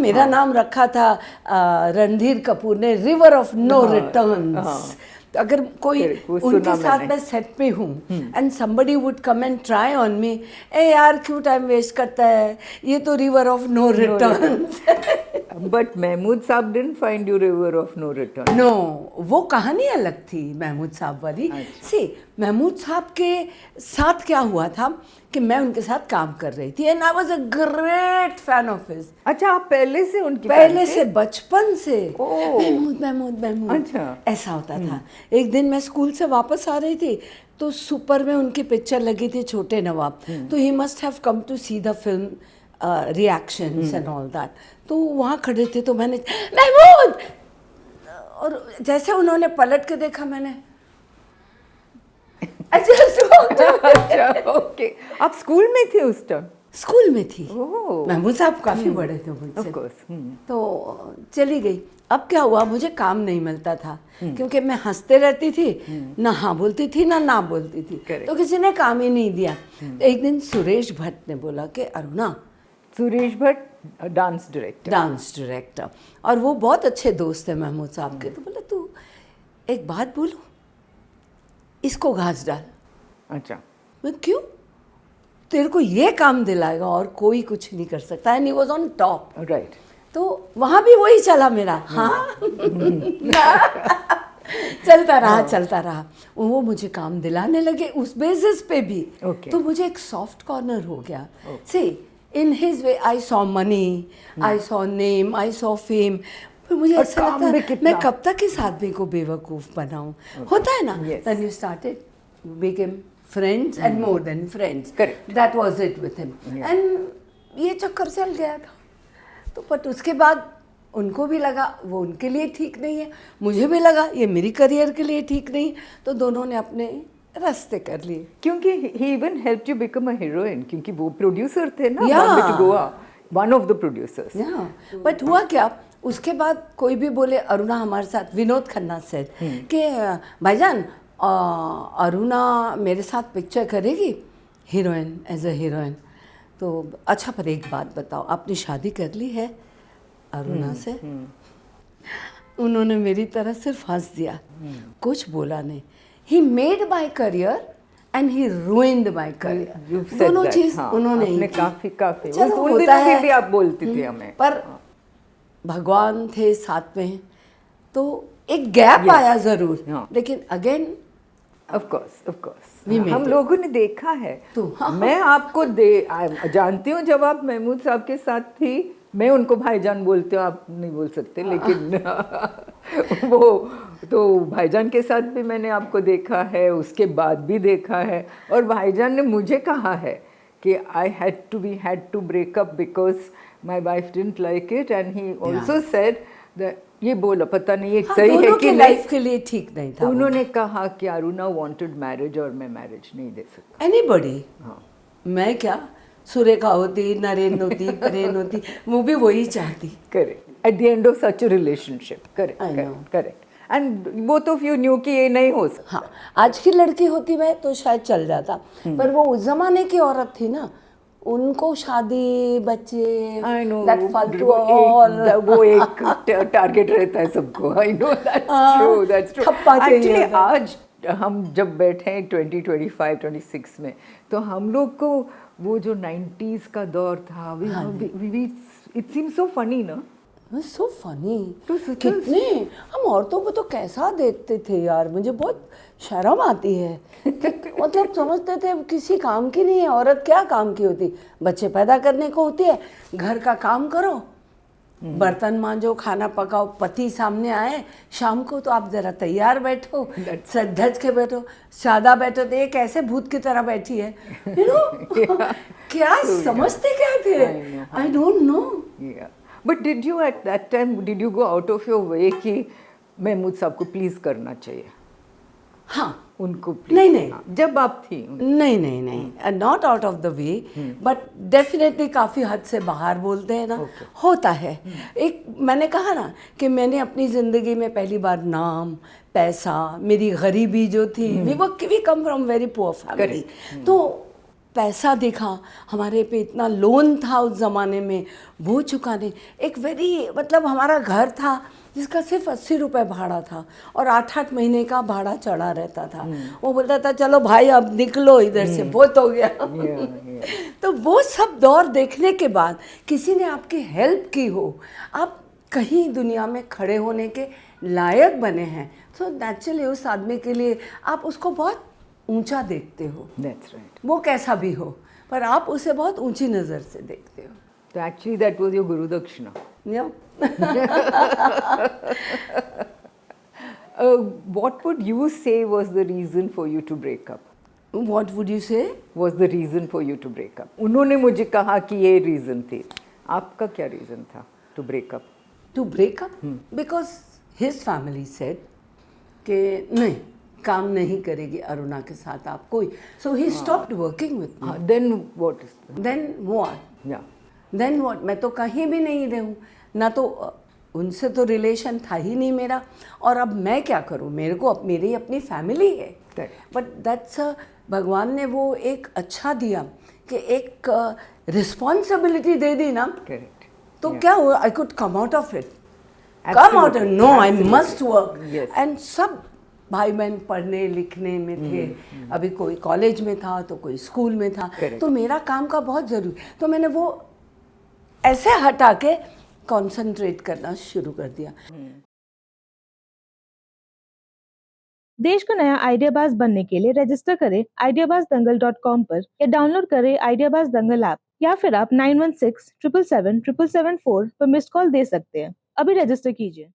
मेरा नाम रखा था रणधीर कपूर ने रिवर ऑफ नो रिटर्न्स। अगर कोई उनके साथ मैं सेट पे हूँ and somebody would come and try on me, ए यार क्यों टाइम वेस्ट करता है, ये तो River of No Return. But Mahmood साहब didn't find you River of No Return. No, वो कहानी अलग थी महमूद साहब वाली। सी महमूद साहब के साथ क्या हुआ था कि मैं उनके साथ काम कर रही थी and I was a great fan of his. अच्छा, आप पहले से उनकी पहले से बचपन से महमूद महमूद महमूद, अच्छा ऐसा होता था। एक दिन मैं स्कूल से वापस आ रही थी तो सुपर में उनकी पिक्चर लगी थी छोटे नवाब, तो he must have come to see the film reactions and all that. तो वहाँ खड़े थे तो मैंने महमूद, और जैसे उन्होंने पलट के देखा मैंने अच्छा ओके। आप स्कूल में थे उस टाइम? स्कूल में थी। महमूद साहब काफी बड़े थे मुझसे, तो चली गई। अब क्या हुआ, मुझे काम नहीं मिलता था क्योंकि मैं हंसते रहती थी, ना हाँ बोलती थी ना बोलती थी, तो किसी ने काम ही नहीं दिया। तो एक दिन सुरेश भट्ट ने बोला कि अरुणा, सुरेश भट्ट डांस डायरेक्टर, और वो बहुत अच्छे दोस्त थे महमूद साहब के, तो बोला तू एक बात बोलूं, इसको घास डाल। अच्छा। मैं क्यों, तेरे को ये काम दिलाएगा और कोई कुछ नहीं कर सकता। And he was on top, right. तो वहाँ भी वही चला मेरा, हाँ चलता रहा। वो मुझे काम दिलाने लगे उस बेसिस पे भी। तो मुझे एक सॉफ्ट कॉर्नर हो गया। See in his way I saw money, I saw name, I saw fame. फिर मुझे ऐसा लगता मैं कब तक इस आदमी को बेवकूफ़ बनाऊं। होता है ना, then you started, you became friends and more than friends. That was it with him and ये चक्कर चल गया था। तो बट उसके बाद उनको भी लगा वो उनके लिए ठीक नहीं है, मुझे भी लगा ये मेरी करियर के लिए ठीक नहीं, तो दोनों ने अपने रास्ते कर लिए। क्योंकि he even helped you become a heroine, क्योंकि वो प्रोड्यूसर थे ना, Bombay to Goa, one of the producers. But हुआ क्या, उसके बाद कोई भी बोले अरुणा हमारे साथ, विनोद खन्ना से कि भाईजान अरुणा मेरे साथ पिक्चर करेगी हीरोइन, एज अ हीरोइन। तो अच्छा, पर एक बात बताओ, आपने शादी कर ली है अरुणा से? उन्होंने मेरी तरह सिर्फ हंस दिया, कुछ बोला नहीं। He made my career and he ruined my career, दोनों चीज उन्होंने ही काफी चलो उन होता दिनों है, में भी आप बोलती थी हमें, पर भगवान थे साथ में, तो एक गैप आया जरूर, लेकिन अगेन ऑफ कोर्स हम लोगों ने देखा है। तो मैं आपको जानती हूँ, जब आप महमूद साहब के साथ थी, मैं उनको भाईजान बोलते हो, आप नहीं बोल सकते, लेकिन वो तो भाईजान के साथ भी मैंने आपको देखा है, उसके बाद भी देखा है, और भाईजान ने मुझे कहा है कि I had to break up because my wife didn't like it, and he also said that, ये बोला पता नहीं ये सही है कि लाइफ के लिए ठीक नहीं था। उन्होंने कहा कि अरुणा वांटेड मैरिज और मैं मैरिज नहीं दे सकता। एनीबॉडी, मैं क्या, सुरेखा होती, नरेंद्र होती, परेन होती, वो भी वही चाहती। Correct, at the end of such a relationship. Correct and both of you new कि ये नहीं हो सकता। हाँ, आज की लड़की होती वह तो शायद चल जाता, पर वो उस जमाने की औरत थी ना, उनको शादी, बच्चे, दैट फालतू वो एक टारगेट रहता है सबको। I know, that's true. Actually आज हम जब बैठे हैं 2025 26 में, तो हम लोग को वो जो 90s का दौर था, इट सीम्स सो फनी ना, सो फनी। कितने हम औरतों को तो कैसा देखते थे यार, मुझे बहुत शर्म आती है। मतलब समझते थे किसी काम की नहीं है औरत, क्या काम की होती, बच्चे पैदा करने को होती है, घर का काम करो, बर्तन मांजो, खाना पकाओ, पति सामने आए शाम को तो आप जरा तैयार बैठो, सज धज के बैठो, सादा बैठो, तो ये कैसे भूत की तरह बैठी है, यू नो। क्या समझते क्या थे, I don't know. But did you at that time, did you go out of your way कि महमूद साहब को प्लीज करना चाहिए? हाँ, उनको नहीं, जब आप थी, नहीं, not out of the way, but definitely काफ़ी हद से बाहर बोलते हैं ना, होता है। एक मैंने कहा ना कि मैंने अपनी ज़िंदगी में पहली बार नाम, पैसा, मेरी गरीबी जो थी, we come from very poor family, तो पैसा देखा, हमारे पे इतना लोन था उस ज़माने में, वो चुकाने, एक वेरी मतलब हमारा घर था जिसका सिर्फ 80 रुपये भाड़ा था और 8-8 महीने का भाड़ा चढ़ा रहता था। वो बोलता था चलो भाई अब निकलो इधर से, बहुत हो गया। तो वो सब दौर देखने के बाद किसी ने आपकी हेल्प की हो, आप कहीं दुनिया में खड़े होने के लायक बने हैं, तो नेचुरली उस आदमी के लिए आप उसको बहुत ऊंचा देखते हो। That's right. वो कैसा भी हो, पर आप उसे बहुत ऊंची नज़र से देखते हो। So actually that was your Guru Dakshina. Yeah. What would you say was the reason for you to break up? What would you say? Was the reason for you to break up? उन्होंने मुझे कहा कि ये reason थे, आपका क्या reason था to break up? To break up? Because his family said कि नहीं, काम नहीं करेगी अरुणा के साथ आप कोई, so he stopped working with me. Then what is the, Then what? yeah. Then what? मैं तो कहीं भी नहीं रहूँ, ना तो उनसे तो रिलेशन था ही नहीं मेरा, और अब मैं क्या करूँ, मेरे को मेरी अपनी फैमिली है। बट दैट्स भगवान ने वो एक अच्छा दिया कि एक रिस्पॉन्सिबिलिटी दे दी ना, Correct. तो क्या हुआ, I could come out of it, come out, no I must work. And सब भाई बहन पढ़ने लिखने में थे, अभी कोई कॉलेज में था तो कोई स्कूल में था, तो मेरा काम का बहुत ज़रूरी, तो मैंने वो ऐसे हटा के कंसंट्रेट करना शुरू कर दिया। देश का नया आइडियाबाज बनने के लिए रजिस्टर करें ideabazdangal.com पर या डाउनलोड करें आइडियाबाज दंगल ऐप, या फिर आप 9167777774 पर मिस्ड कॉल दे सकते हैं। अभी रजिस्टर कीजिए।